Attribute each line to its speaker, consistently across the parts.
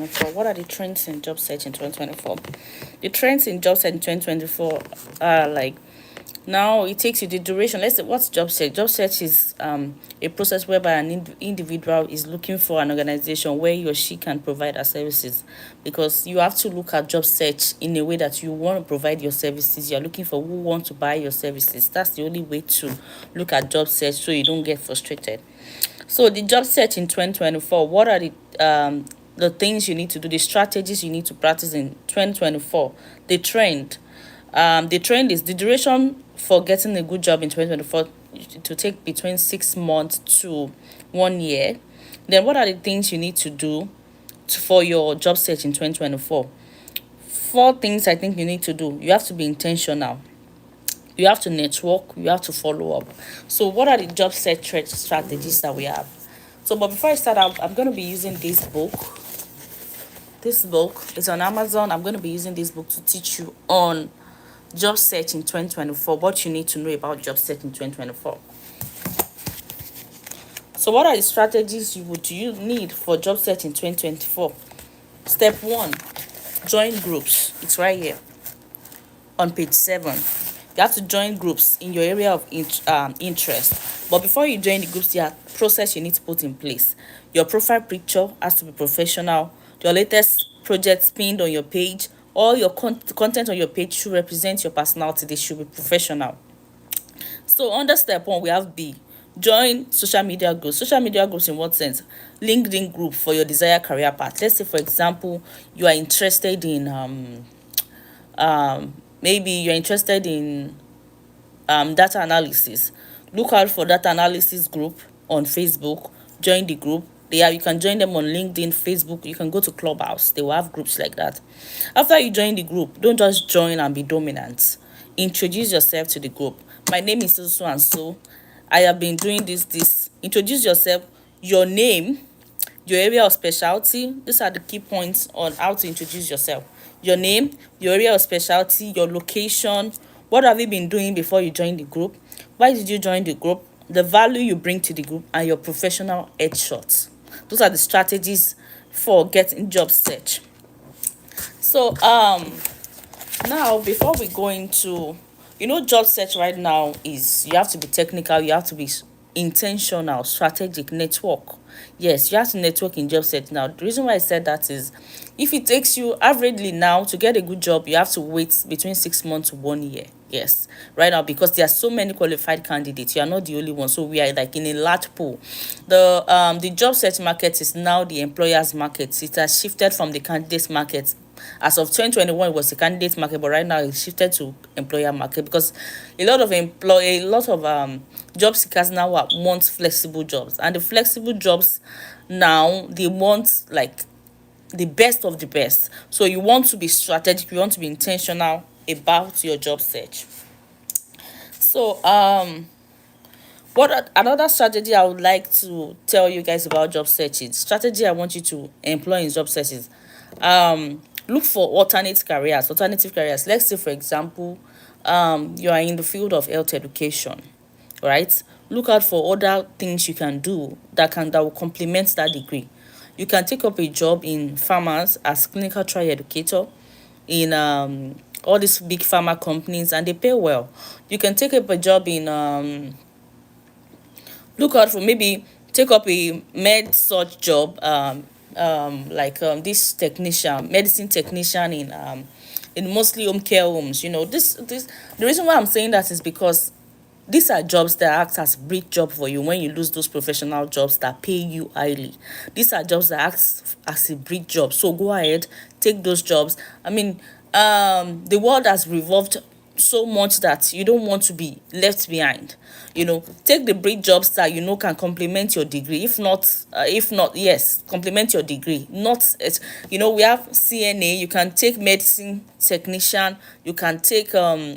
Speaker 1: 2024. What are the trends in job search in 2024? The trends in job search in 2024 are like, now it takes you the duration. Let's say, what's job search? Job search is a process whereby an individual is looking for an organization where he or she can provide her services, because you have to look at job search in a way that you want to provide your services. You're looking for who want to buy your services. That's the only way to look at job search, so you don't get frustrated. So the job search in 2024, what are the things you need to do, the strategies you need to practice in 2024? The trend is the duration for getting a good job in 2024 to take between 6 months to 1 year. Then what are the things you need to do for your job search in 2024? Four things I think you need to do. You have to be intentional. You have to network. You have to follow up. So what are the job search strategies that we have? So, but before I start out, I'm going to be using this book. This book is on Amazon. I'm going to be using this book to teach you on job search in 2024, what you need to know about job search in 2024. So what are the strategies you need for job search in 2024? Step 1, join groups. It's right here on page 7. You have to join groups in your area of interest. But before you join the groups, there are process you need to put in place. Your profile picture has to be professional. Your latest project pinned on your page, all your content on your page should represent your personality. They should be professional. So under step 1, we have B, join social media groups. Social media groups in what sense? LinkedIn group for your desired career path. Let's say, for example, you are interested in maybe you're interested in data analysis. Look out for data analysis group on Facebook. Join the group. You can join them on LinkedIn, Facebook. You can go to Clubhouse. They will have groups like that. After you join the group, don't just join and be dominant. Introduce yourself to the group. My name is so and so. I have been doing this. Introduce yourself, your name, your area of specialty. These are the key points on how to introduce yourself. Your name, your area of specialty, your location, what have you been doing before you joined the group, why did you join the group, the value you bring to the group, and your professional headshots. Those are the strategies for getting job search. So now before we go into, job search right now is, you have to be technical, you have to be intentional, strategic, network. Yes, you have to network in job search. Now the reason why I said that is, if it takes you averagely now to get a good job, you have to wait between 6 months to 1 year. Yes, right now, because there are so many qualified candidates. You are not the only one, so we are like in a large pool. The job search market is now the employers market. It has shifted from the candidates market. As of 2021, it was the candidate market, but right now it's shifted to employer market, because a lot of job seekers now want flexible jobs, and the flexible jobs now, they want like the best of the best. So you want to be strategic, you want to be intentional about your job search. So another strategy I would like to tell you guys about job searching, strategy I want you to employ in job searches, look for alternative careers. Let's say, for example, you are in the field of health education, right? Look out for other things you can do that will complement that degree. You can take up a job in pharmacy as clinical trial educator in all these big pharma companies, and they pay well. You can take up a job in look out for, maybe take up a med search job, like this medicine technician in mostly home care homes. This the reason why I'm saying that is because these are jobs that act as bridge job for you when you lose those professional jobs that pay you highly. These are jobs that act as a bridge job. So go ahead, take those jobs. I mean, the world has revolved so much that you don't want to be left behind. Take the bridge jobs that can complement your degree. If not, yes, complement your degree. Not we have CNA. You can take medicine technician, you can take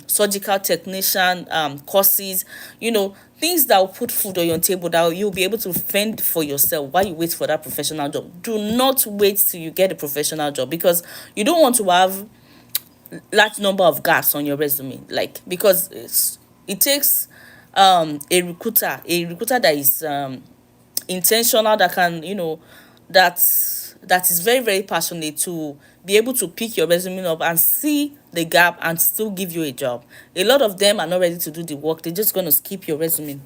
Speaker 1: surgical technician courses, things that will put food on your table, that you'll be able to fend for yourself while you wait for that professional job. Do not wait till you get a professional job, because you don't want to have large number of gaps on your resume, because it takes a recruiter that is intentional, that can that that is very, very passionate to be able to pick your resume up and see the gap and still give you a job. A lot of them are not ready to do the work. They're just going to skip your resume.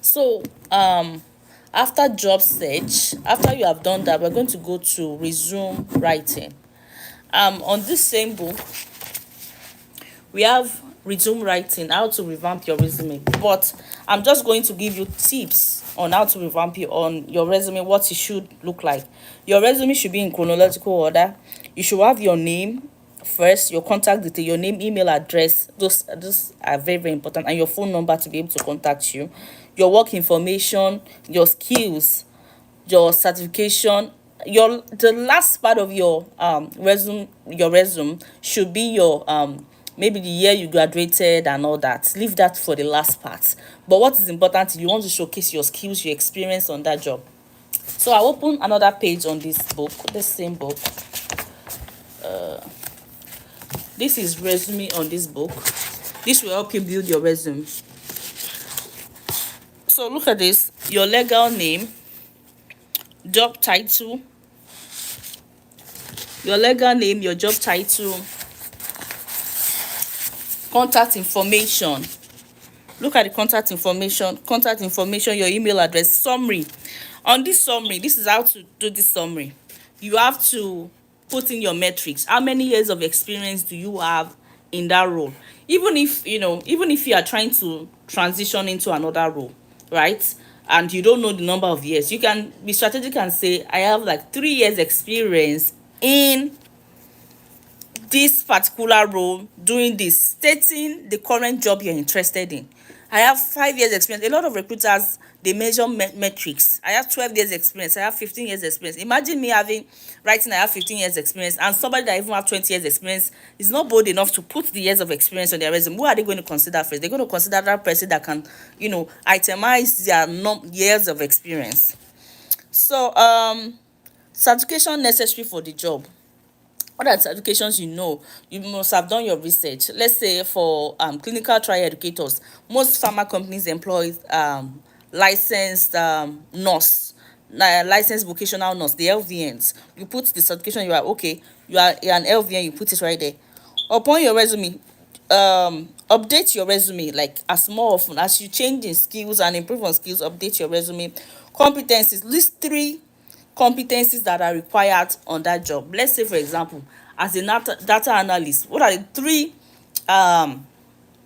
Speaker 1: So after job search, after you have done that, we're going to go to resume writing. On this same book, we have resume writing, how to revamp your resume, but I'm just going to give you tips on how to revamp your resume, what it should look like. Your resume should be in chronological order. You should have your name first, your contact detail, your name, email address. Those are very, very important, and your phone number to be able to contact you. Your work information, your skills, your certification. The last part of your resume should be your maybe the year you graduated and all that. Leave that for the last part. But what is important, you want to showcase your skills, your experience on that job. So I open another page on this book, the same book. This is resume on this book. This will help you build your resume. So look at this: your legal name, job title, your legal name, your job title, contact information. Look at the contact information, your email address, summary. On this summary, this is how to do this summary. You have to put in your metrics. How many years of experience do you have in that role? Even if you are trying to transition into another role, right, and you don't know the number of years, you can be strategic and say, I have like 3 years experience in this particular role doing this, stating the current job you're interested in. I have 5 years experience. A lot of recruiters, they measure metrics. I have 12 years experience. I have 15 years experience. Imagine me writing I have 15 years experience, and somebody that even have 20 years experience is not bold enough to put the years of experience on their resume. Who are they going to consider first? They're going to consider that person that can, itemize their years of experience. So certification necessary for the job. What are the certifications? You must have done your research. Let's say for clinical trial educators, most pharma companies employ licensed nurse, licensed vocational nurse, the LVNs. You put the certification, you're an LVN, you put it right there. Upon your resume, update your resume, like as more often as you change in skills and improve on skills. Update your resume. Competencies, list 3 competencies that are required on that job. Let's say, for example, as a data analyst, what are the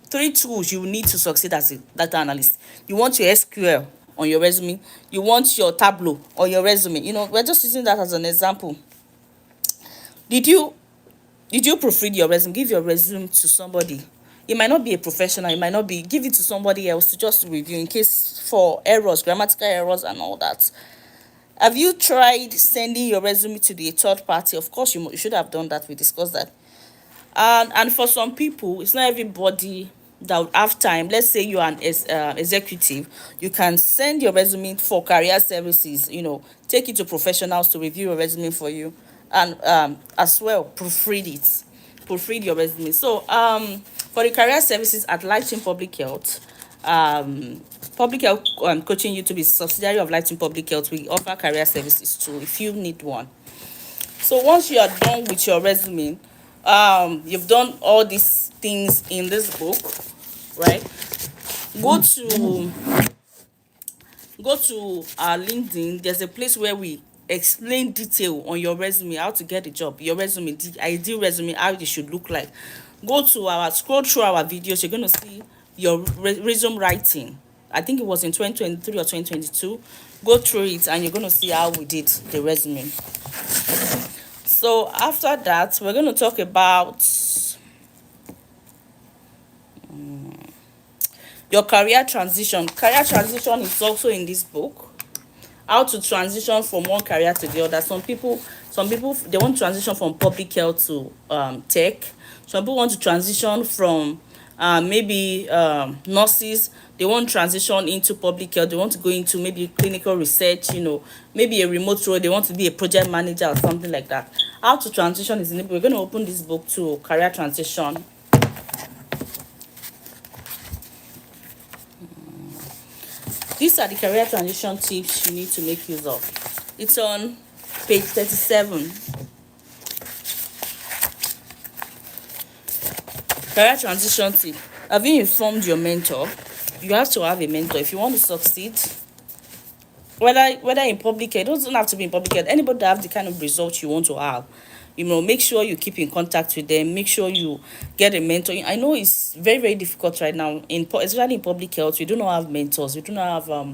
Speaker 1: 3 tools you need to succeed as a data analyst? You want your SQL on your resume, you want your Tableau on your resume. We're just using that as an example. Did you proofread your resume? Give your resume to somebody. It might not be a professional, it might not be, give it to somebody else to just review in case for errors, grammatical errors and all that. Have you tried sending your resume to the third party? Of course, you should have done that. We discussed that. And for some people, it's not everybody that would have time. Let's say you are an executive. You can send your resume for career services. Take it to professionals to review your resume for you, and as well proofread your resume. So for the career services at Lighting Public Health, Public Health Coaching YouTube is a subsidiary of Lighting Public Health. We offer career services too if you need one. So once you are done with your resume, you've done all these things in this book, right? Go to our LinkedIn. There's a place where we explain detail on your resume, how to get a job, your resume, the ideal resume, how it should look like. Scroll through our videos. You're going to see your resume writing. I think it was in 2023 or 2022. Go through it and you're going to see how we did the resume. So after that, we're going to talk about your career transition. Career transition is also in this book. How to transition from one career to the other. Some people they want to transition from public health to tech. Some people want to transition from maybe nurses. They want to transition into public health. They want to go into maybe clinical research, maybe a remote role. They want to be a project manager or something like that. How to transition is in the book. We're going to open this book to career transition. These are the career transition tips you need to make use of. It's on Page 37. Career transition tip. Have you informed your mentor? You have to have a mentor if you want to succeed. Whether in public care, it doesn't have to be in public care. Anybody that have the kind of results you want to have, make sure you keep in contact with them. Make sure you get a mentor. I know it's very, very difficult right now, especially in public health. We do not have mentors. We do not have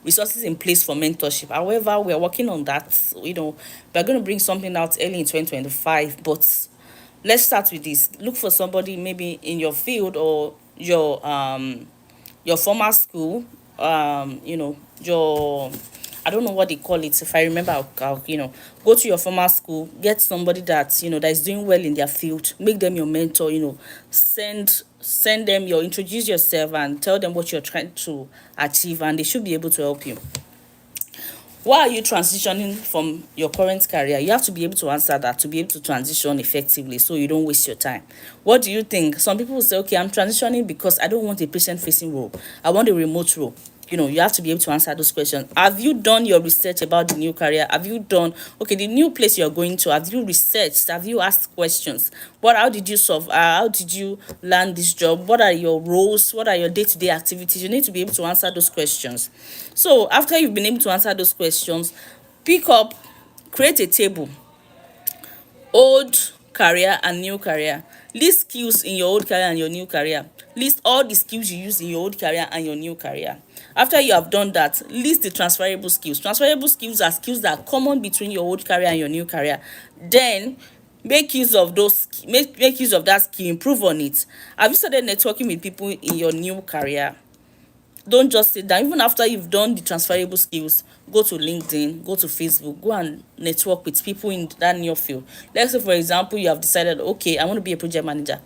Speaker 1: resources in place for mentorship. However, we are working on that. We're going to bring something out early in 2025. But let's start with this. Look for somebody maybe in your field or your former school. Your, I don't know what they call it. If I remember, I'll go to your former school, get somebody that that is doing well in their field, make them your mentor. Send them introduce yourself and tell them what you're trying to achieve, and they should be able to help you. Why are you transitioning from your current career? You have to be able to answer that to be able to transition effectively, so you don't waste your time. What do you think? Some people will say, okay, I'm transitioning because I don't want a patient-facing role. I want a remote role. You have to be able to answer those questions. Have you done your research about the new career? Have you done, okay, the new place you're going to? Have you researched? Have you asked questions? How did you solve? How did you land this job? What are your roles? What are your day-to-day activities? You need to be able to answer those questions. So after you've been able to answer those questions, create a table. Old career and new career. List skills in your old career and your new career. List all the skills you use in your old career and your new career. After you have done that, list the transferable skills. Transferable skills are skills that are common between your old career and your new career. Then make use of that skill, improve on it. Have you started networking with people in your new career? Don't just sit down. Even after you've done the transferable skills, go to LinkedIn, go to Facebook, go and network with people in that new field. Let's say, for example, you have decided, okay, I want to be a project manager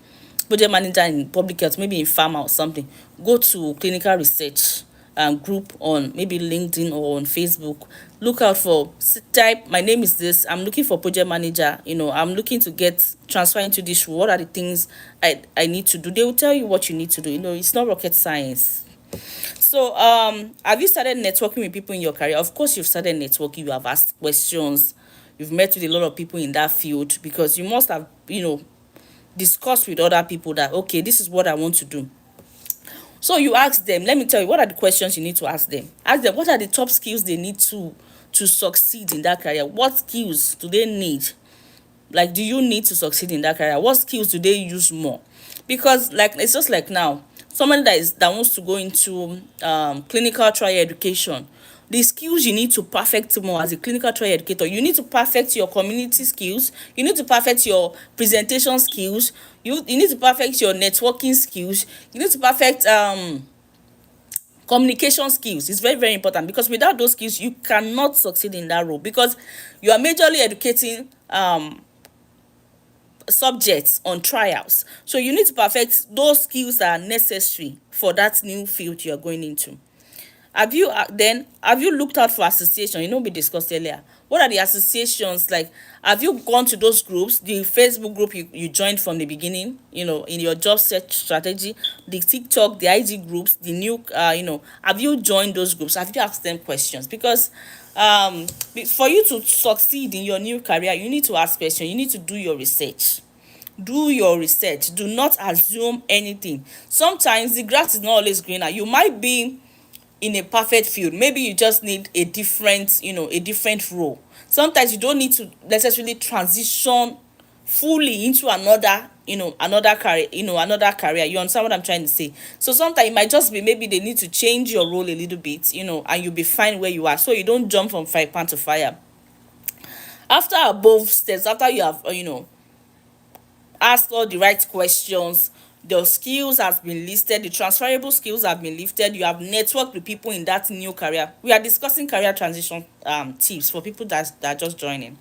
Speaker 1: in public health, maybe in pharma or something. Go to clinical research group on maybe LinkedIn or on Facebook. Look out for, type, my name is this, I'm looking for project manager, I'm looking to get transfer into this. What are the things I need to do? They will tell you what you need to do. It's not rocket science. So have you started networking with people in your career? Of course you've started networking. You have asked questions, you've met with a lot of people in that field, because you must have discussed with other people that, okay, this is what I want to do. So you ask them. Let me tell you, what are the questions you need to ask them. Ask them, what are the top skills they need to succeed in that career? What skills do they need? Like, do you need to succeed in that career? What skills do they use more? Because it's just like now, somebody that wants to go into clinical trial education, the skills you need to perfect more as a clinical trial educator, you need to perfect your community skills, you need to perfect your presentation skills, you need to perfect your networking skills, you need to perfect communication skills. It's very, very important, because without those skills you cannot succeed in that role, because you are majorly educating subjects on trials. So you need to perfect those skills that are necessary for that new field you're going into. Have you looked out for association? We discussed earlier. What are the associations like? Have you gone to those groups, the Facebook group you joined from the beginning, in your job search strategy, the TikTok, the IG groups, the new have you joined those groups? Have you asked them questions? Because for you to succeed in your new career, you need to ask questions. You need to do your research. Do your research. Do not assume anything. Sometimes the grass is not always greener. You might be in a perfect field. Maybe you just need a different role. Sometimes you don't need to necessarily transition fully into another career. You understand what I'm trying to say? So sometimes it might just be, maybe they need to change your role a little bit, and you'll be fine where you are. So you don't jump from fire pan to fire. After above steps, after you have asked all the right questions, the skills has been listed, the transferable skills have been lifted, you have networked with people in that new career. We are discussing career transition tips for people that are just joining.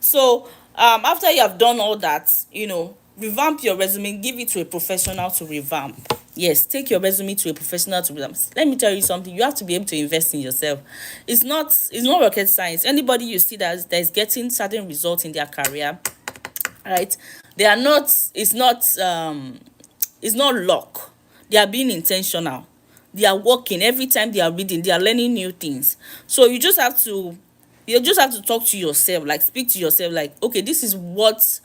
Speaker 1: So after you have done all that, revamp your resume, give it to a professional to revamp. Yes, take your resume to a professional to revamp. Let me tell you something, you have to be able to invest in yourself. It's not rocket science. Anybody you see that is getting certain results in their career, right, it's not luck. They are being intentional. They are working. Every time they are reading, they are learning new things. So you just have to You just have to talk to yourself, like speak to yourself, like, okay, this is what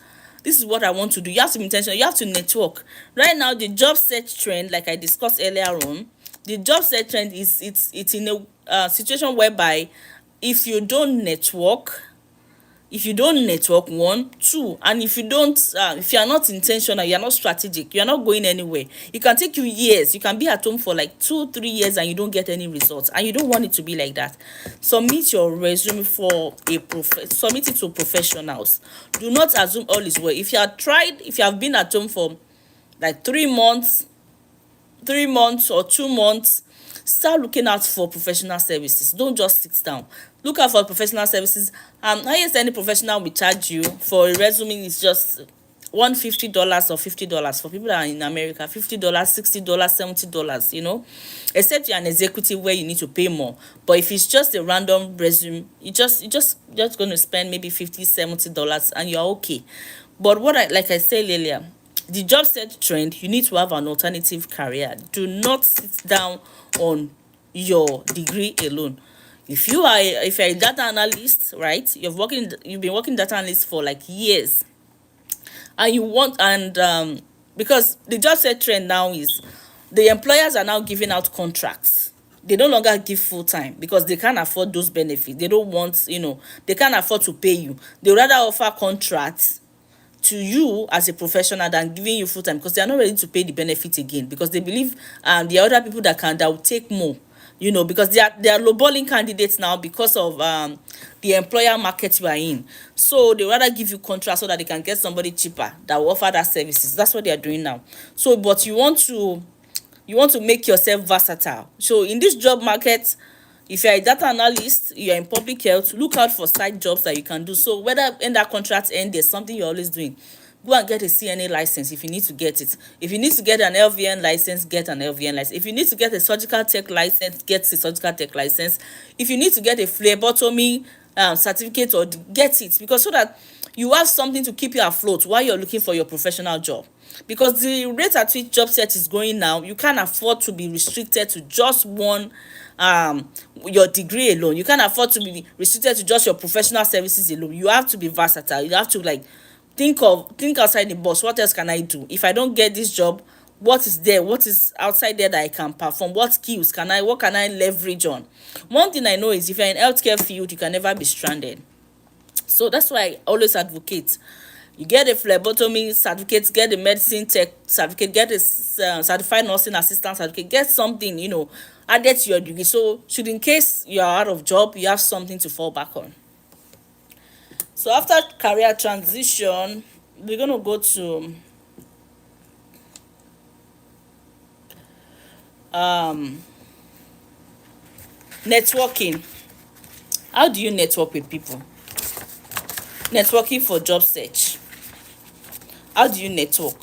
Speaker 1: I want to do. You have to be intentional. You have to network. Right now, the job search trend, like I discussed earlier on, the job search trend is it's in a situation whereby if you don't network, one, two, and if you are not intentional, you are not strategic, you are not going anywhere. It can take you years. You can be at home for like 2-3 years and you don't get any results, and you don't want it to be like that. Submit your resume submit it to professionals. Do not assume all is well. If you have been at home for like 3 months or 2 months, start looking out for professional services. Don't just sit down. Look out for professional services. Highest any professional will charge you for a resume is just $150 or $50 for people that are in America. $50, $60, $70, except you're an executive where you need to pay more. But if it's just a random resume, you just going to spend maybe $50, $70 and you're okay. But like I said earlier, the job search trend, you need to have an alternative career. Do not sit down on your degree alone. If you're a data analyst, right, you've been working data analyst for like years, and because the job search trend now is the employers are now giving out contracts. They no longer give full time because they can't afford those benefits. They don't want, they can't afford to pay you. They rather offer contracts to you as a professional than giving you full time, because they are not ready to pay the benefit again, because they believe there are other people that will take more, because they are lowballing candidates now because of the employer market you are in. So they rather give you contract so that they can get somebody cheaper that will offer that services. That's what they are doing now. So but you want to make yourself versatile. So in this job market, if you're a data analyst, you're in public health, look out for side jobs that you can do. So whether when that contract ends, there's something you're always doing. Go and get a CNA license if you need to get it. If you need to get an LVN license, get an LVN license. If you need to get a surgical tech license, get a surgical tech license. If you need to get a phlebotomy certificate, or get it, because so that you have something to keep you afloat while you're looking for your professional job. Because the rate at which job search is going now, you can't afford to be restricted to just one your degree alone. You can't afford to be restricted to just your professional services alone. You have to be versatile. You have to think outside the box. What else can I do? If I don't get this job, what is there? What is outside there that I can perform? What can I leverage on? One thing I know is if you're in healthcare field, you can never be stranded. So that's why I always advocate. You get a phlebotomy certificate, get a medicine tech certificate, get a certified nursing assistant certificate, get something, added to your degree. So should in case you are out of job, you have something to fall back on. So after career transition, we're going to go to networking. How do you network with people? Networking for job search. How do you network?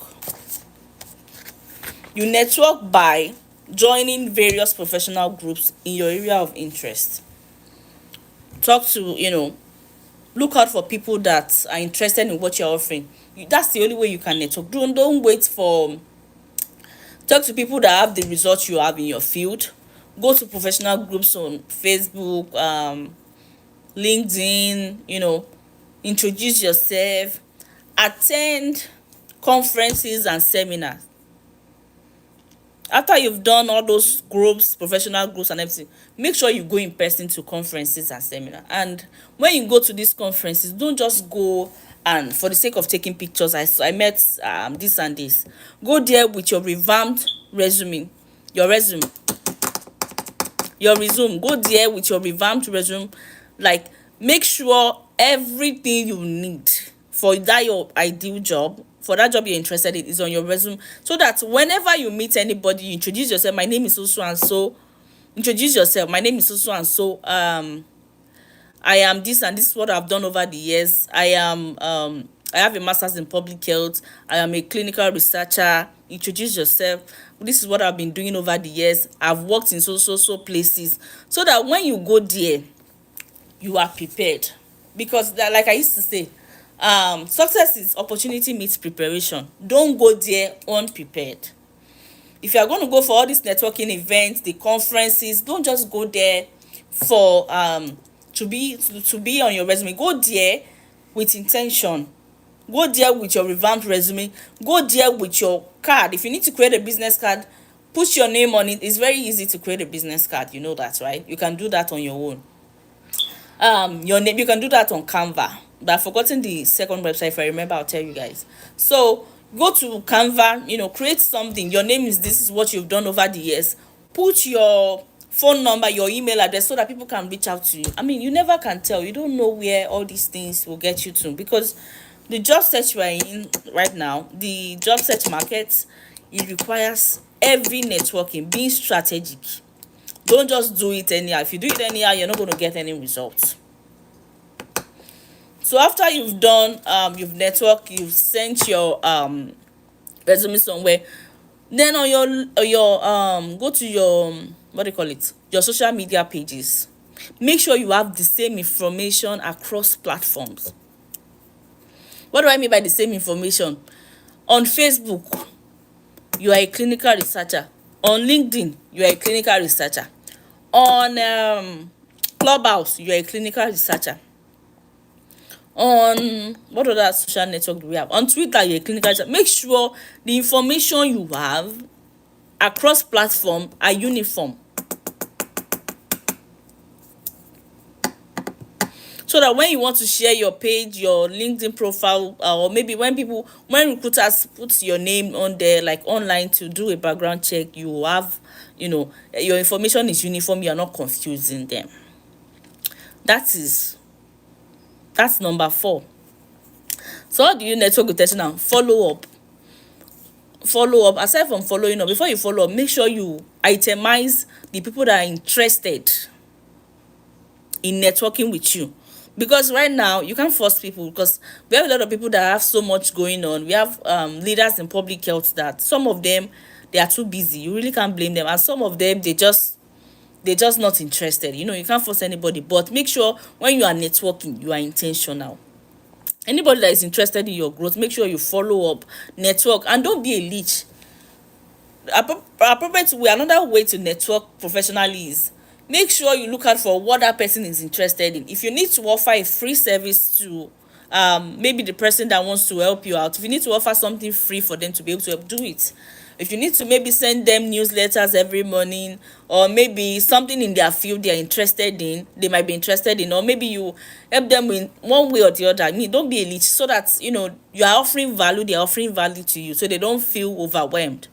Speaker 1: You network by joining various professional groups in your area of interest. Talk to, look out for people that are interested in what you're offering. That's the only way you can network. Don't wait for. Talk to people that have the results you have in your field. Go to professional groups on Facebook, LinkedIn, introduce yourself, attend conferences and seminars. After you've done all those groups, professional groups and everything, make sure you go in person to conferences and seminars. And when you go to these conferences, don't just go and for the sake of taking pictures. I met this and this. Go there with your revamped resume. Your resume. Go there with your revamped resume. Like, make sure everything you need for that your ideal job, for that job you're interested in, is on your resume, so that whenever you meet anybody, you introduce yourself. My name is so and so. Introduce yourself. My name is so and so. I am this, and this is what I've done over the years. I have a master's in public health. I am a clinical researcher. Introduce yourself. This is what I've been doing over the years. I've worked in so places, so that when you go there, you are prepared. Because like I used to say, success is opportunity meets preparation. Don't go there unprepared. If you are going to go for all these networking events, the conferences, don't just go there for to be on your resume. Go there with intention. Go there with your revamped resume. Go there with your card. If you need to create a business card, put your name on it. It's very easy to create a business card. You know that, right? You can do that on your own. Your name, you can do that on Canva, but I've forgotten the second website. If I remember, I'll tell you guys. So go to Canva, create something. Your name is, this is what you've done over the years. Put your phone number, your email address, so that people can reach out to you. I mean, you never can tell. You don't know where all these things will get you to, because the job search we're in right now, the job search market, it requires every networking, being strategic. Don't just do it anyhow. If you do it anyhow, you're not going to get any results. So after you've done, you've networked, you've sent your resume somewhere, then on your go to your what do you call it, your social media pages. Make sure you have the same information across platforms. What do I mean by the same information? On Facebook, you are a clinical researcher. On LinkedIn, you are a clinical researcher. On Clubhouse, you are a clinical researcher. On what other social network do we have? On Twitter, you're a clinical researcher. Make sure the information you have across platform are uniform, so that when you want to share your page, your LinkedIn profile, or maybe when recruiters put your name on there, like online, to do a background check, you have, your information is uniform. You are not confusing them. That's number 4. So how do you network with person? Now follow up. Aside from following up, before you follow up, make sure you itemize the people that are interested in networking with you. Because right now you can't force people, because we have a lot of people that have so much going on. We have leaders in public health that some of them, they are too busy. You really can't blame them. And some of them, they're just not interested. You can't force anybody. But make sure when you are networking, you are intentional. Anybody that is interested in your growth, make sure you follow up, network, and don't be a leech. Appropriate way, another way to network professionally is, make sure you look out for what that person is interested in. If you need to offer a free service to maybe the person that wants to help you out, if you need to offer something free for them to be able to help, do it. If you need to maybe send them newsletters every morning, or maybe something in their field they are interested in, they might be interested in, or maybe you help them in one way or the other. I mean, don't be a leech, so that you are offering value, they are offering value to you, so they don't feel overwhelmed.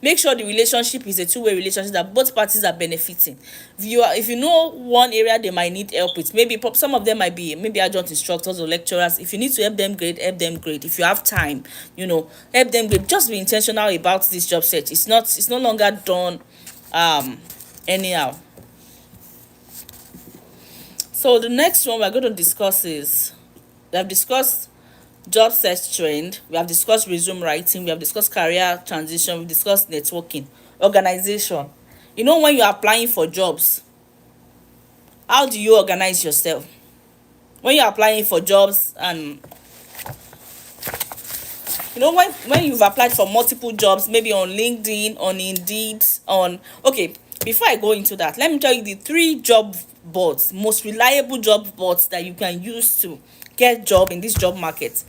Speaker 1: Make sure the relationship is a two-way relationship, that both parties are benefiting. If you know one area they might need help with, maybe some of them might be maybe adjunct instructors or lecturers. If you need to help them grade, help them grade. If you have time, help them grade. Just be intentional about this job search. It's no longer done anyhow. So the next one we're going to discuss is, we have discussed job search trend, we have discussed resume writing, we have discussed career transition, we've discussed networking, organization. When you're applying for jobs, how do you organize yourself? When you're applying for jobs, and when you've applied for multiple jobs, maybe on LinkedIn, on Indeed, okay, before I go into that, let me tell you the 3 job boards, most reliable job boards that you can use to get job in this job market.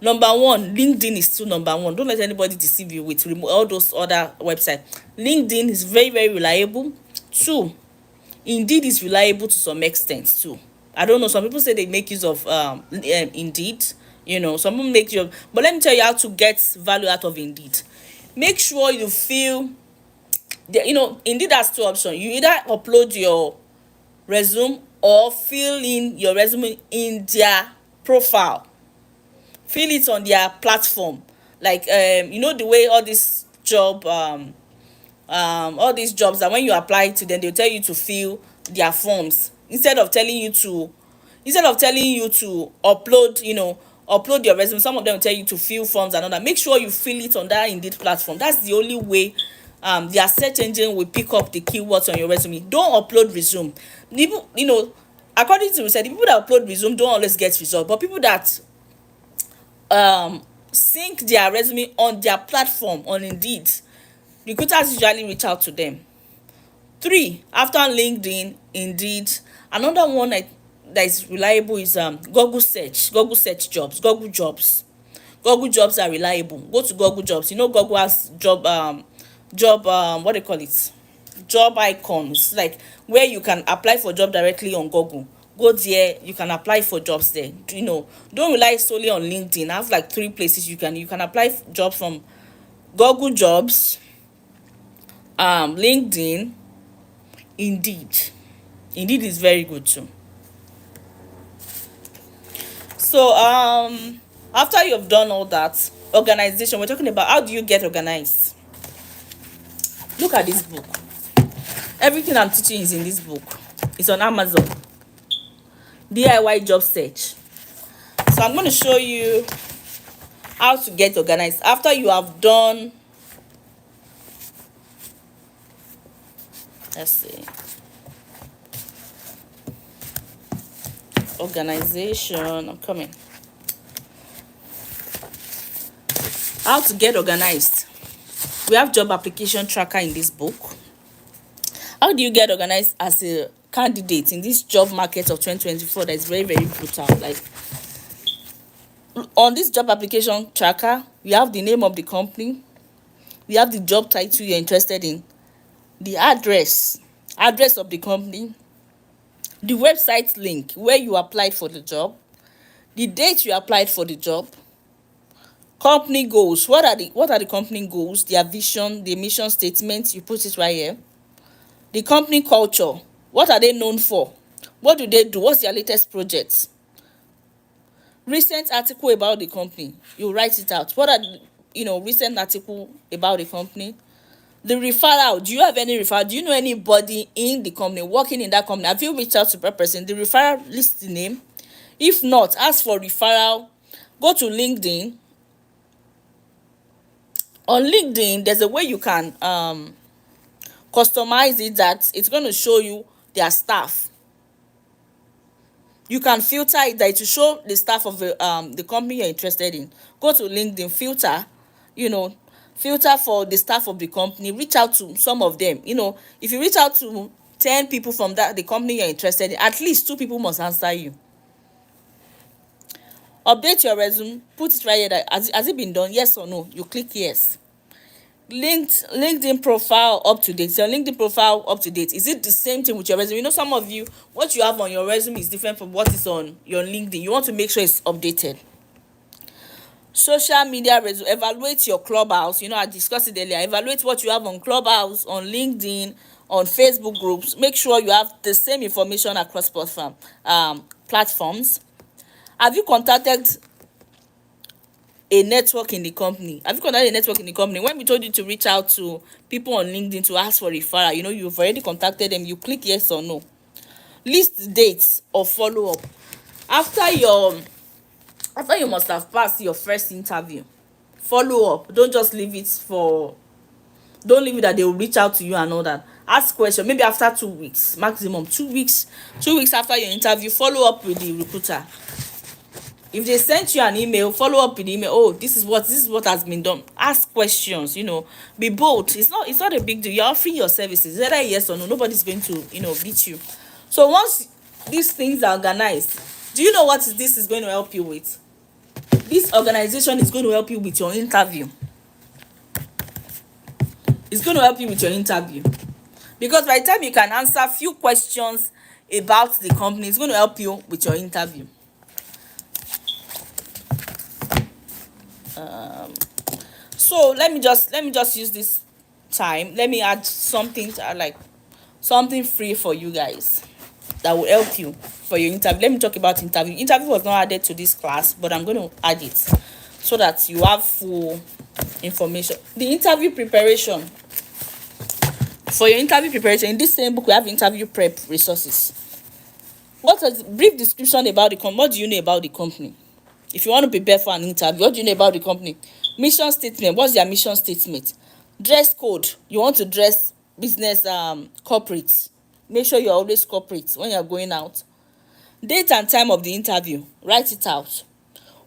Speaker 1: Number 1, LinkedIn is still number 1. Don't let anybody deceive you with all those other websites. LinkedIn is very, very reliable. 2, Indeed is reliable to some extent too. I don't know, some people say they make use of Indeed. Some people make use, but let me tell you how to get value out of Indeed. Make sure you feel Indeed has 2 options. You either upload your resume or fill in your resume in their profile. Fill it on their platform, like the way all this job all these jobs, that when you apply to them, they'll tell you to fill their forms, instead of telling you to upload your resume. Some of them will tell you to fill forms and all that. Make sure you fill it on that Indeed platform. That's the only way their search engine will pick up the keywords on your resume. Don't upload resume. People, according to research, the people that upload resume don't always get results, but people that sync their resume on their platform on Indeed, recruiters usually reach out to them. 3, after LinkedIn, Indeed, another one that is reliable is Google search jobs, Google jobs. Google jobs are reliable. Go to Google jobs. You know Google has job what they call it, job icons, like where you can apply for job directly on Google. Go there, you can apply for jobs there. You know, don't rely solely on LinkedIn. I have like 3 places you can apply jobs from: Google jobs, LinkedIn, Indeed. Indeed is very good too. So after you've done all that, organization, we're talking about how do you get organized. Look at this book. Everything I'm teaching is in this book. It's on Amazon. DIY job search. So I'm going to show you how to get organized after you have done. Let's see. Organization. I'm coming. How to get organized. We have job application tracker in this book. How do you get organized as a candidate in this job market of 2024 that is very, very brutal? Like, on this job application tracker, we have the name of the company, we have the job title you're interested in, the address of the company, the website link where you applied for the job, the date you applied for the job, company goals. What are the company goals? Their vision, the mission statement, you put it right here. The company culture, what are they known for? What do they do? What's their latest project? Recent article about the company, you write it out. What are recent article about the company? The referral, do you have any referral? Do you know anybody in the company working in that company? Have you reached out to that person? The referral, list the name. If not, ask for referral. Go to LinkedIn. On LinkedIn, there's a way you can customize it that it's going to show you their staff. You can filter it that to show the staff of the company you're interested in. Go to LinkedIn, filter for the staff of the company. Reach out to some of them. If you reach out to 10 people from the company you're interested in, at least 2 people must answer you. Update your resume. Put it right here. That has it been done? Yes or no? You click yes. LinkedIn profile up to date. Your LinkedIn profile up to date. Is it the same thing with your resume? Some of you, what you have on your resume is different from what is on your LinkedIn. You want to make sure it's updated. Social media resume. Evaluate your Clubhouse. I discussed it earlier. Evaluate what you have on Clubhouse, on LinkedIn, on Facebook groups. Make sure you have the same information across platforms. Have you contacted a network in the company? When we told you to reach out to people on LinkedIn to ask for referral, you've already contacted them. You click yes or no. List dates of follow-up. After you must have passed your first interview, follow up. Don't leave it that they will reach out to you and all that. Ask questions. Maybe after 2 weeks, maximum 2 weeks. 2 weeks after your interview, follow up with the recruiter. If they sent you an email, follow up with the email. Oh, this is what has been done. Ask questions. Be bold. It's not a big deal. You're offering your services, whether yes or no. Nobody's going to beat you. So once these things are organized, do you know what this is going to help you with? This organization is going to help you with your interview. It's going to help you with your interview, because by the time you can answer a few questions about the company, it's going to help you with your interview. So let me just use this time. Let me add something free for you guys that will help you for your interview. Let me talk about interview. Interview was not added to this class, but I'm going to add it so that you have full information. The interview preparation. For your interview preparation, in this same book, we have interview prep resources. What is brief description about the company? What do you know about the company? If you want to prepare for an interview, what do you know about the company? Mission statement. What's their mission statement? Dress code. You want to dress business corporate. Make sure you're always corporate when you're going out. Date and time of the interview. Write it out.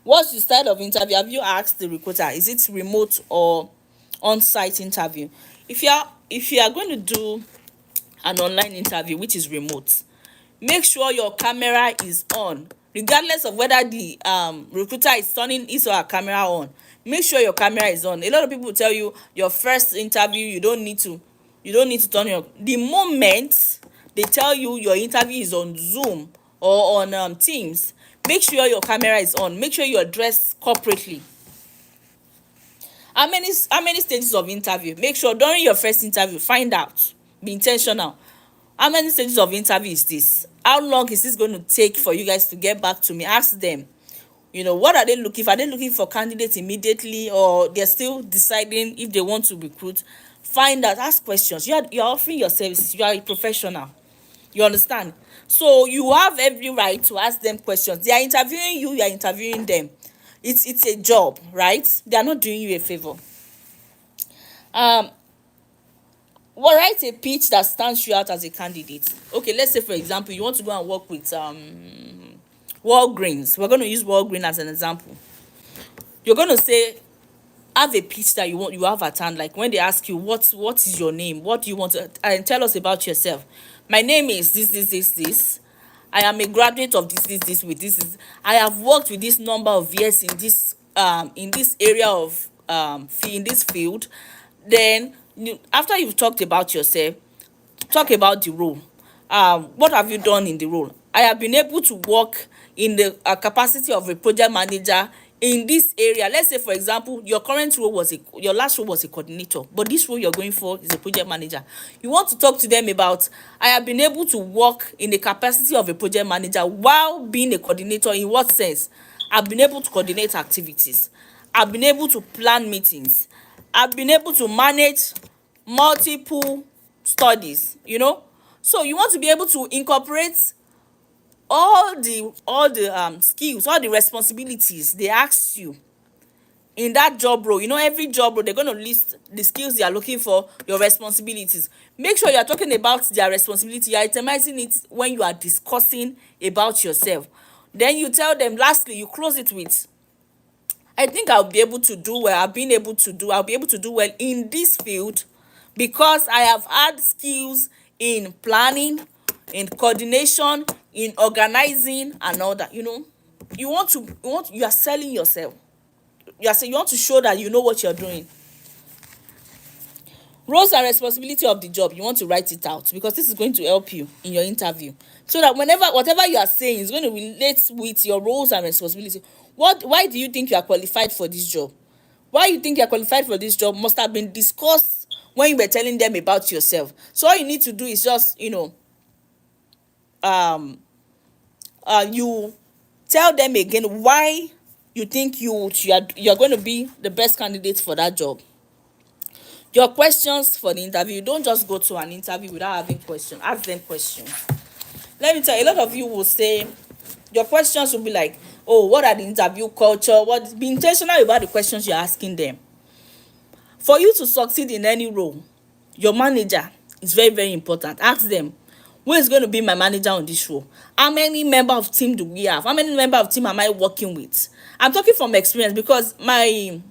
Speaker 1: What's the style of interview? Have you asked the recruiter? Is it remote or on-site interview? If you are going to do an online interview which is remote, make sure your camera is on, regardless of whether the recruiter is turning his or her camera on. Make sure your camera is on. A lot of people tell you your first interview you don't need to turn your, the moment they tell you your interview is on Zoom or on Teams, make sure your camera is on. Make sure you're dressed corporately. How many stages of interview? Make sure during your first interview, find out, be intentional. How many stages of interview is this? How long is this going to take for you guys to get back to me? Ask them. What are they looking for? Are they looking for candidates immediately, or they're still deciding if they want to recruit? Find out, ask questions. You're offering your services. You are a professional. You understand? So you have every right to ask them questions. They are interviewing you, you are interviewing them. It's a job, right? They are not doing you a favor. um Write a pitch that stands you out as a candidate. Okay, let's say for example you want to go and work with Walgreens. We're going to use Walgreens as an example. You're going to say, have a pitch that you have at hand. Like when they ask you what is your name, what do you want to, and tell us about yourself. My name is this. I am a graduate of this with this. I have worked with this number of years in this area of in this field. Then after you've talked about yourself, talk about the role. What have you done in the role? I have been able to work in the capacity of a project manager in this area. Let's say for example your last role was a coordinator, but this role you're going for is a project manager. You want to talk to them about, I have been able to work in the capacity of a project manager while being a coordinator. In what sense? I've been able to coordinate activities. I've been able to plan meetings. I've been able to manage multiple studies. So you want to be able to incorporate all the skills, all the responsibilities they ask you in that job role. Every job role they're going to list the skills they are looking for, your responsibilities. Make sure you are talking about their responsibility. You are itemizing it when you are discussing about yourself. Then you tell them, lastly you close it with, I think I'll be able to do well. I'll be able to do well in this field because I have had skills in planning, in coordination, in organizing and all that. You are selling yourself. You want to show that you know what you're doing. Roles and responsibility of the job, you want to write it out because this is going to help you in your interview, so that whatever you are saying is going to relate with your roles and responsibility. Why do you think you are qualified for this job? Why you think you are qualified for this job must have been discussed when you were telling them about yourself. So all you need to do is just you tell them again why you think you're going to be the best candidate for that job. Your questions for the interview, don't just go to an interview without having questions. Ask them questions. Let me tell you, a lot of you will say your questions will be like, oh, what are the interview culture? Be intentional about the questions you're asking them. For you to succeed in any role, your manager is very, very important. Ask them, who is going to be my manager on this role? How many member of team do we have? How many member of team am I working with? I'm talking from experience because the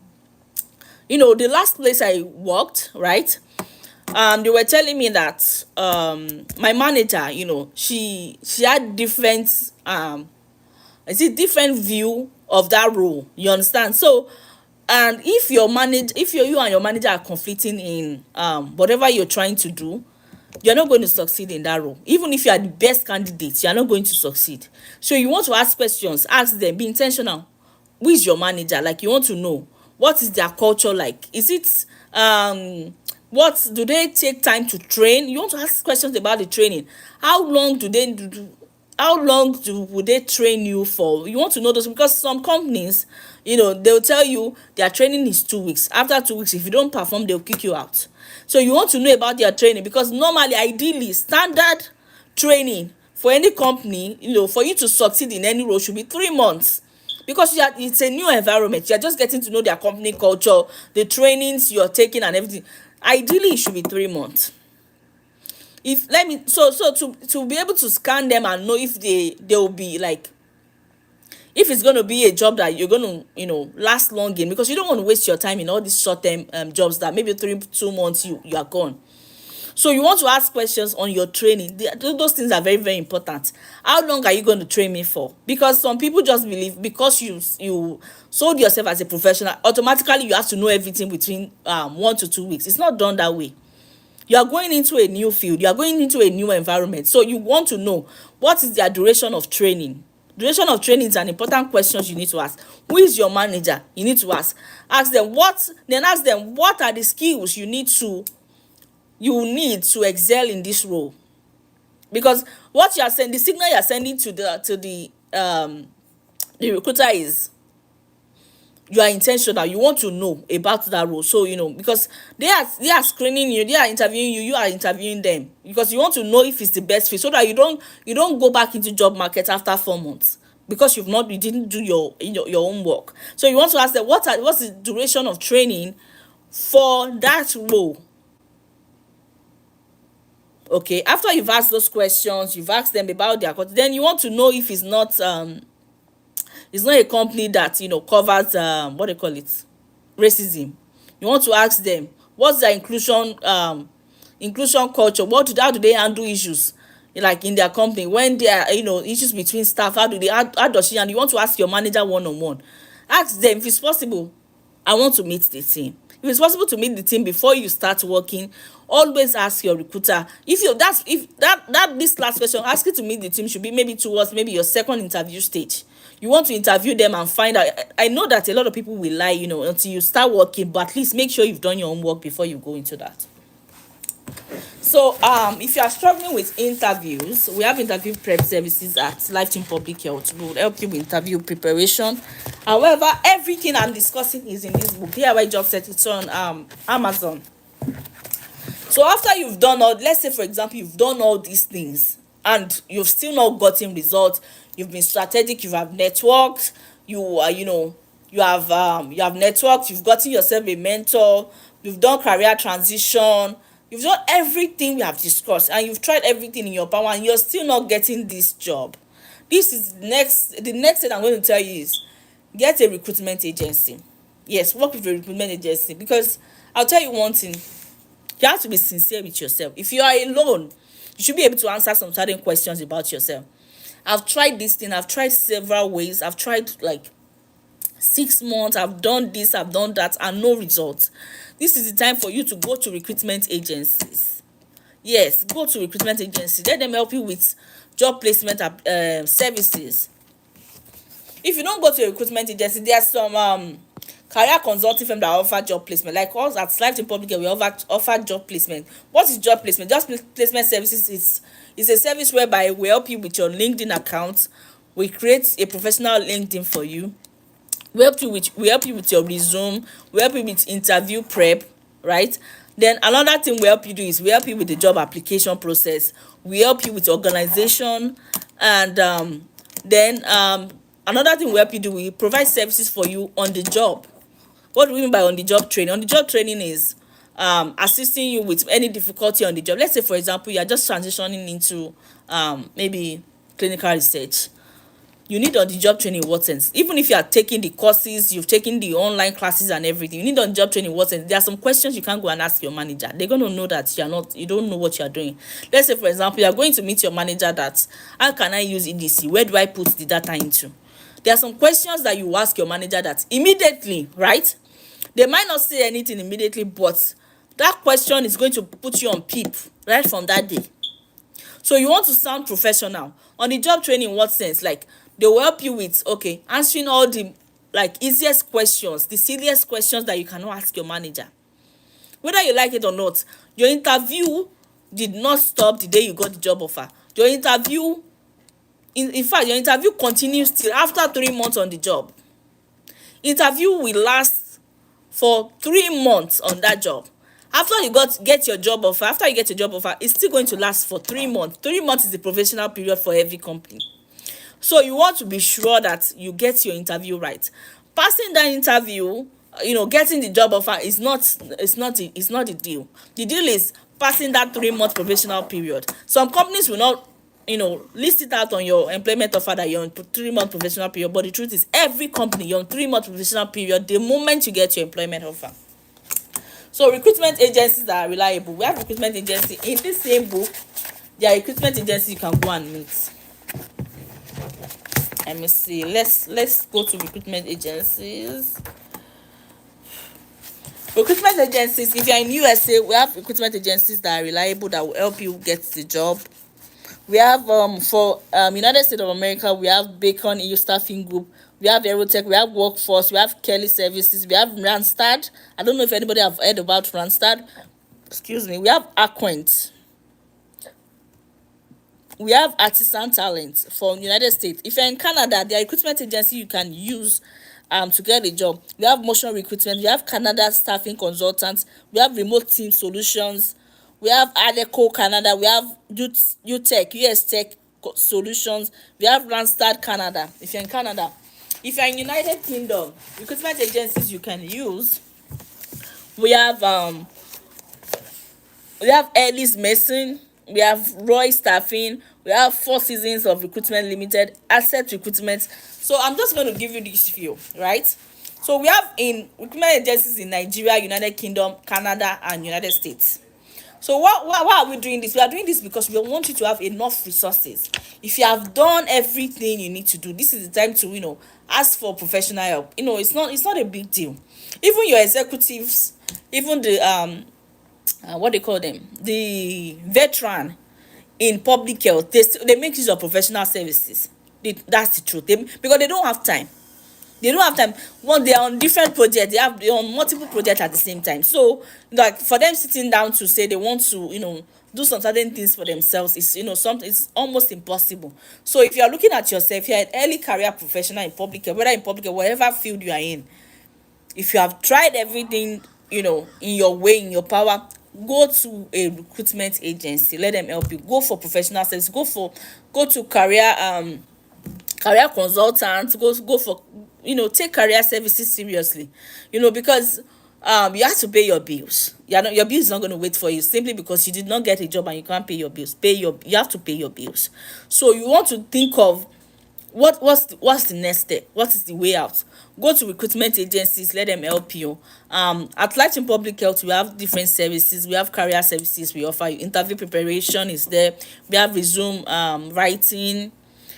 Speaker 1: last place I worked, right? They were telling me that my manager, she had different different view of that role. You understand? So, and if you and your manager are conflicting in whatever you're trying to do, you're not going to succeed in that role. Even if you are the best candidate, you're not going to succeed. So you want to ask questions, ask them, be intentional. Who is your manager? Like, you want to know, what is their culture like? Is it what do they take time to train? You want to ask questions about the training. How long would they train you for? You want to know those, because some companies, they'll tell you their training is 2 weeks. After 2 weeks, if you don't perform, they'll kick you out. So you want to know about their training, because normally, ideally, standard training for any company, for you to succeed in any role, should be 3 months. Because it's a new environment. You're just getting to know their company culture, the trainings you're taking and everything. Ideally, it should be 3 months. To be able to scan them and know if they'll be like, if it's going to be a job that you're going to last long in, because you don't want to waste your time in all these short term jobs that maybe 2 months you are gone. So you want to ask questions on your training. Those things are very, very important. How long are you going to train me for? Because some people just believe because you sold yourself as a professional, automatically you have to know everything within 1 to 2 weeks. It's not done that way. You are going into a new field, you are going into a new environment, so you want to know what is their duration of training. Duration of training is an important question you need to ask. Who is your manager? You need to ask them what are the skills you need to excel in this role. Because what you are sending, the signal you are sending to the recruiter is you are intentional, you want to know about that role. So because they are screening you, they are interviewing you, you are interviewing them, because you want to know if it's the best fit, so that you don't go back into job market after 4 months because you didn't do your own work. So you want to ask them what's the duration of training for that role. Okay, after you've asked those questions, you've asked them about their content, then you want to know if it's not a company that covers what they call it, racism. You want to ask them what's their inclusion culture, how do they handle issues like in their company when there are issues between staff. How does she, and you want to ask your manager one-on-one. Ask them if it's possible, I want to meet the team. If it's possible to meet the team before you start working, always ask your recruiter. This last question, asking to meet the team, should be maybe towards maybe your second interview stage. You want to interview them and find out. I know that a lot of people will lie until you start working, but at least make sure you've done your own work before you go into that. So if you are struggling with interviews, we have interview prep services at Life Team Public Health. We will help you with interview preparation. However, everything I'm discussing is in this book, DIY Job Set. It's on Amazon. So after you've done let's say for example you've done all these things and you've still not gotten results, you've been strategic, you have networked, you have networked, you've gotten yourself a mentor, you've done career transition, you've done everything we have discussed, and you've tried everything in your power, and you're still not getting this job. This is the next thing I'm going to tell you is get a recruitment agency. Yes, work with a recruitment agency, because I'll tell you one thing, you have to be sincere with yourself. If you are alone, you should be able to answer some certain questions about yourself. I've tried this thing, I've tried several ways, I've tried like 6 months, I've done this, I've done that, and no results. This is the time for you to go to recruitment agencies. Yes, go to recruitment agencies. Let them help you with job placement services. If you don't go to a recruitment agency, there are some career consulting firms that offer job placement. Like us at Life Team Public Health, we offer job placement. What is job placement? Job placement services is a service whereby we help you with your LinkedIn account. We create a professional LinkedIn for you. We help you with your resume. We help you with interview prep, right? Then another thing we help you do is we help you with the job application process. We help you with organization, and then another thing we help you do, we provide services for you on the job. What do we mean by on the job training? On the job training is assisting you with any difficulty on the job. Let's say for example you are just transitioning into maybe clinical research. You need on the job training in what sense? Even if you are taking the courses, you've taken the online classes and everything, you need on the job training in what sense? There are some questions you can't go and ask your manager. They're going to know that you don't know what you're doing. Let's say for example you are going to meet your manager that, how can I use EDC? Where do I put the data into? There are some questions that you ask your manager that immediately, right? They might not say anything immediately, but that question is going to put you on PEEP right from that day. So you want to sound professional. On the job training, in what sense? Like, they will help you with answering all the easiest questions, the silliest questions that you cannot ask your manager. Whether you like it or not, your interview did not stop the day you got the job offer. Your interview, in fact, your interview continues till after 3 months on the job. Interview will last for 3 months on that job. After you get your job offer, it's still going to last for 3 months. 3 months is the professional period for every company. So you want to be sure that you get your interview right. Passing that interview, getting the job offer is not the deal. The deal is passing that 3-month professional period. Some companies will not, list it out on your employment offer that you're on 3-month professional period. But the truth is, every company, you're on 3-month professional period the moment you get your employment offer. So recruitment agencies that are reliable, we have recruitment agency in this same book. There are recruitment agencies you can go and meet. Let me see, let's go to recruitment agencies. Recruitment agencies, if you're in USA, we have recruitment agencies that are reliable, that will help you get the job. We have for United States of America, we have Bacon EU Staffing Group, we have Aerotech, we have Workforce, we have Kelly Services, we have Randstad. I don't know if anybody have heard about Randstad. Excuse me. We have Aquent. We have Artisan Talent from United States. If you're in Canada, there are recruitment agency you can use to get a job. We have Motion Recruitment, we have Canada Staffing Consultants, we have Remote Team Solutions, we have Adeco Canada, we have UTech, US Tech Solutions, we have Randstad Canada. If you're in Canada, if you're in United Kingdom, recruitment agencies you can use, we have Ellis Mason, we have Roy Staffing, we have Four Seasons of Recruitment Limited, Asset Recruitment. So I'm just going to give you these few, right? So we have in recruitment agencies in Nigeria, United Kingdom, Canada, and United States. So why are we doing this? We are doing this because we want you to have enough resources. If you have done everything you need to do, this is the time to ask for professional help. It's not a big deal. Even your executives, even the what they call them, the veteran in public health, they make use of professional services. That's the truth. Because they don't have time. One, they are on different projects, they're on multiple projects at the same time. So like for them sitting down to say they want to do some certain things for themselves is something, it's almost impossible. So if you are looking at yourself, if you're an early career professional in public health, whether in public health, whatever field you are in, if you have tried everything in your way, in your power, go to a recruitment agency, let them help you. Go for professional service, go to career consultants, go for take career services seriously, because you have to pay your bills. Your bills is not going to wait for you simply because you did not get a job and you can't pay your bills. You have to pay your bills. So you want to think of what's the next step, what is the way out. Go to recruitment agencies, let them help you. At Lighting Public Health, we have different services. We have career services we offer you. Interview preparation is there. We have resume writing.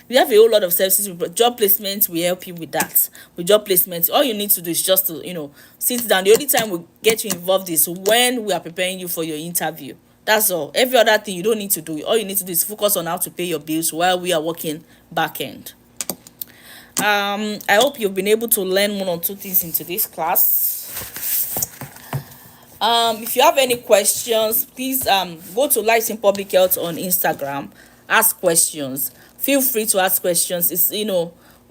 Speaker 1: We have a whole lot of services. Job placement, we help you with that. With job placement, all you need to do is just to sit down. The only time we get you involved is when we are preparing you for your interview. That's all. Every other thing you don't need to do. All you need to do is focus on how to pay your bills while we are working back end. I hope you've been able to learn one or two things into this class. If you have any questions, please go to Lighting Public Health on Instagram. Ask questions. Feel free to ask questions. It's we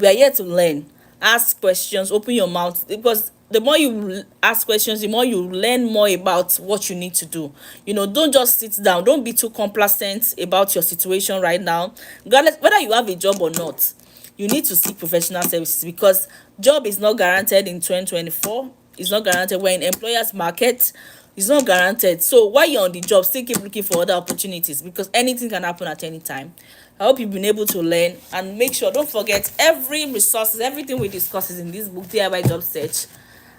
Speaker 1: are here to learn. Ask questions, open your mouth, because the more you ask questions, the more you learn more about what you need to do. Don't just sit down. Don't be too complacent about your situation right now. Regardless whether you have a job or not, you need to seek professional services, because job is not guaranteed in 2024. It's not guaranteed. We're in employers market. It's not guaranteed. So while you're on the job, still keep looking for other opportunities, because anything can happen at any time. I hope you've been able to learn, and make sure, don't forget, everything we discuss is in this book, DIY Job Search.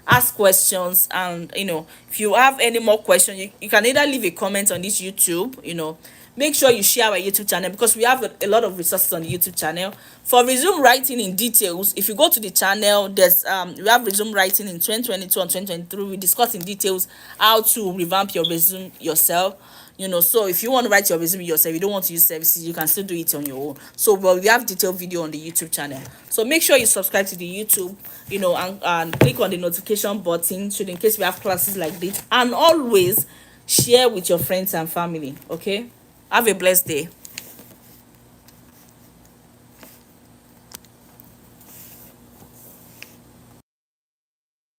Speaker 1: Ask questions, and if you have any more questions, you can either leave a comment on this YouTube. Make sure you share our YouTube channel, because we have a lot of resources on the YouTube channel. For resume writing in details, if you go to the channel, there's we have resume writing in 2022 and 2023. We discuss in details how to revamp your resume yourself. So if you want to write your resume yourself, you don't want to use services, you can still do it on your own. So we have detailed video on the YouTube channel. So make sure you subscribe to the YouTube, and click on the notification button, so in case we have classes like this, and always share with your friends and family. Okay, have a blessed day.